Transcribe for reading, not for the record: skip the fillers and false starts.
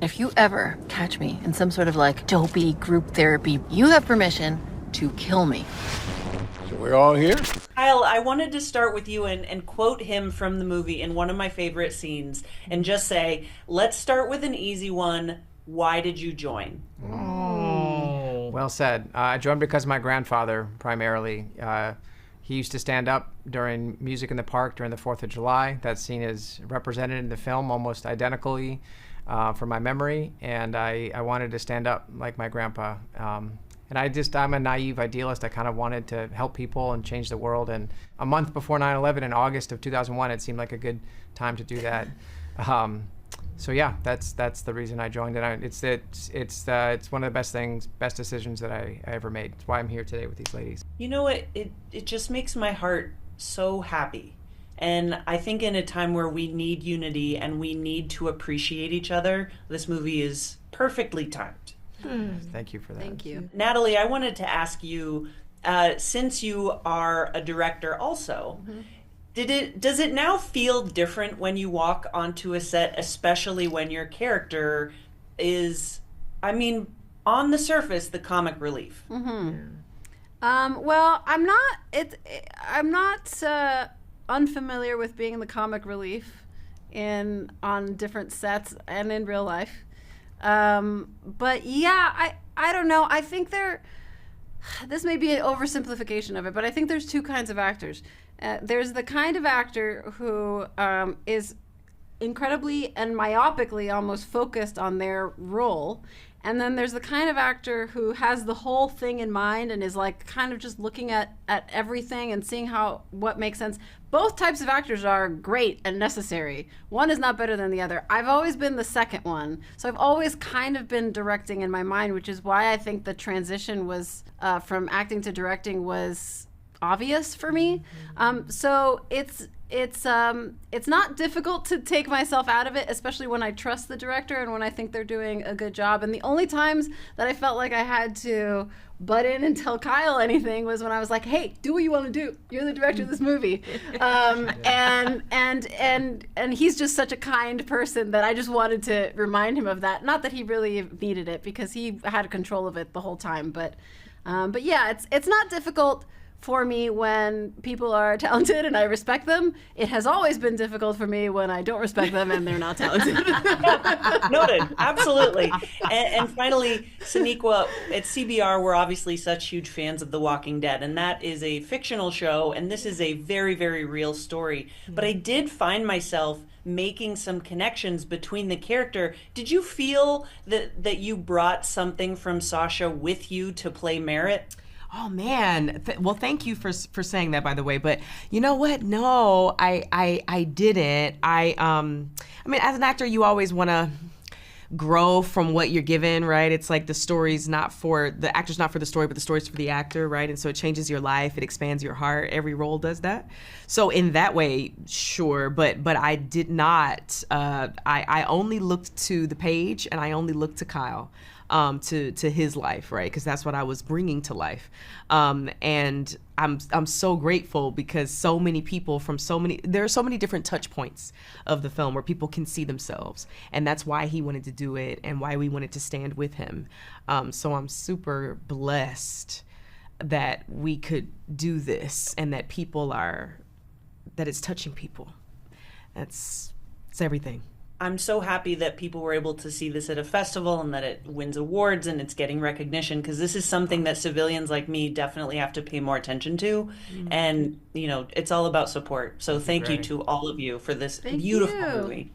If you ever catch me in some sort of like dopey group therapy, you have permission to kill me. So we're all here? Kyle, I wanted to start with you and quote him from the movie in one of my favorite scenes and just say, let's start with an easy one. Why did you join? Oh. Well said. I joined because of my grandfather, primarily. He used to stand up during Music in the Park during the 4th of July. That scene is represented in the film almost identically from my memory. And I wanted to stand up like my grandpa. And I'm a naive idealist. I kind of wanted to help people and change the world. And a month before 9/11 in August of 2001, it seemed like a good time to do that. So yeah, that's the reason I joined it. It's one of the best decisions that I ever made. It's why I'm here today with these ladies. You know what? It just makes my heart so happy. And I think in a time where we need unity and we need to appreciate each other, this movie is perfectly timed. Thank you for that. Thank you. Natalie, I wanted to ask you, since you are a director also, does it now feel different when you walk onto a set, especially when your character is, on the surface, the comic relief? Well, I'm not unfamiliar with being the comic relief on different sets and in real life. But yeah, I don't know. I think this may be an oversimplification of it, but I think there's two kinds of actors. There's the kind of actor who is incredibly and myopically almost focused on their role. And then there's the kind of actor who has the whole thing in mind and is like kind of just looking at everything and seeing what makes sense. Both types of actors are great and necessary. One is not better than the other. I've always been the second one. So I've always kind of been directing in my mind, which is why I think the transition was from acting to directing was obvious for me. So it's not difficult to take myself out of it, especially when I trust the director and when I think they're doing a good job. And the only times that I felt like I had to butt in and tell Kyle anything was when I was like, "Hey, do what you want to do. You're the director of this movie." And he's just such a kind person that I just wanted to remind him of that. Not that he really needed it because he had control of it the whole time, but yeah, it's not difficult for me when people are talented and I respect them. It has always been difficult for me when I don't respect them and they're not talented. Noted, absolutely. And finally, Sonequa, at CBR, we're obviously such huge fans of The Walking Dead, and that is a fictional show, and this is a very, very real story. But I did find myself making some connections between the character. Did you feel that you brought something from Sasha with you to play Merritt? Oh man! Well, thank you for saying that, by the way. But you know what? No, I didn't. I mean, as an actor, you always want to grow from what you're given, right? It's like the actor's not for the story, but the story's for the actor, right? And so it changes your life, it expands your heart. Every role does that. So in that way, sure. But I did not. I only looked to the page, and I only looked to Kyle. To his life, right? Because that's what I was bringing to life, and I'm so grateful because so many people there are so many different touch points of the film where people can see themselves, and that's why he wanted to do it and why we wanted to stand with him. So I'm super blessed that we could do this and that that it's touching people. It's everything. I'm so happy that people were able to see this at a festival and that it wins awards and it's getting recognition, because this is something that civilians like me definitely have to pay more attention to. And, it's all about support. So thank you to all of you for this beautiful movie.